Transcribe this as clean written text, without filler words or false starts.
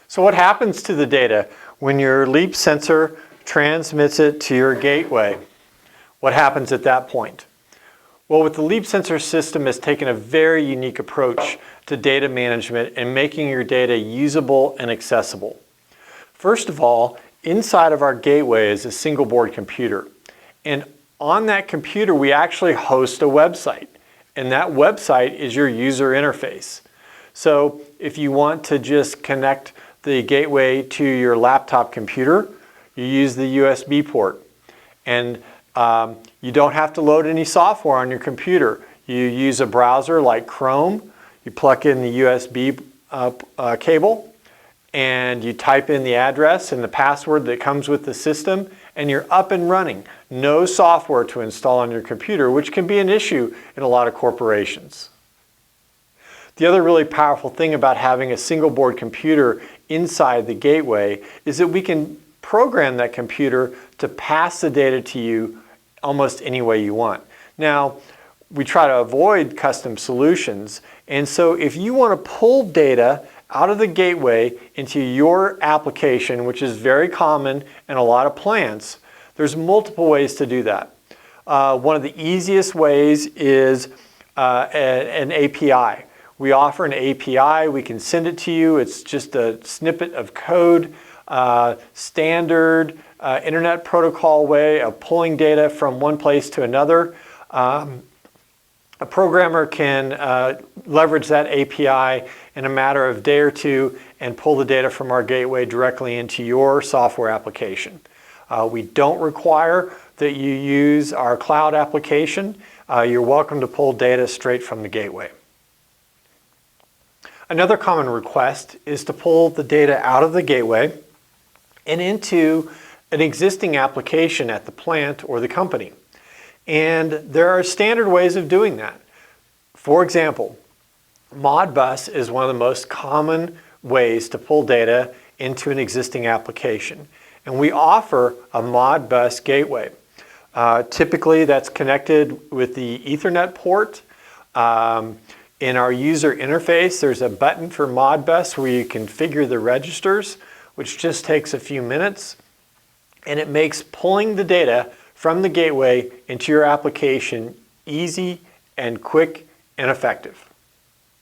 So what happens to the data when your leap sensor transmits it to your gateway? What happens at that point? Well, with the leap sensor system has taken a very unique approach to data management and making your data usable and accessible. First of all, inside of our gateway is a single board computer. And on that computer, we actually host a website. And that website is your user interface. So if you want to just connect the gateway to your laptop computer, you use the USB port. And you don't have to load any software on your computer. You use a browser like Chrome, you plug in the USB cable, and you type in the address and the password that comes with the system, and you're up and running. No software to install on your computer, which can be an issue in a lot of corporations. The other really powerful thing about having a single board computer inside the gateway is that we can program that computer to pass the data to you almost any way you want. Now, we try to avoid custom solutions, and so if you want to pull data out of the gateway into your application, which is very common in a lot of plants, there's multiple ways to do that. One of the easiest ways is an API. We offer an API, we can send it to you, it's just a snippet of code, standard internet protocol way of pulling data from one place to another. A programmer can leverage that API in a matter of a day or two and pull the data from our gateway directly into your software application. We don't require that you use our cloud application. You're welcome to pull data straight from the gateway. Another common request is to pull the data out of the gateway and into an existing application at the plant or the company. And there are standard ways of doing that. For example, Modbus is one of the most common ways to pull data into an existing application. And we offer a Modbus gateway. Typically that's connected with the Ethernet port. In our user interface, there's a button for Modbus where you configure the registers, which just takes a few minutes. And it makes pulling the data from the gateway into your application easy and quick and effective.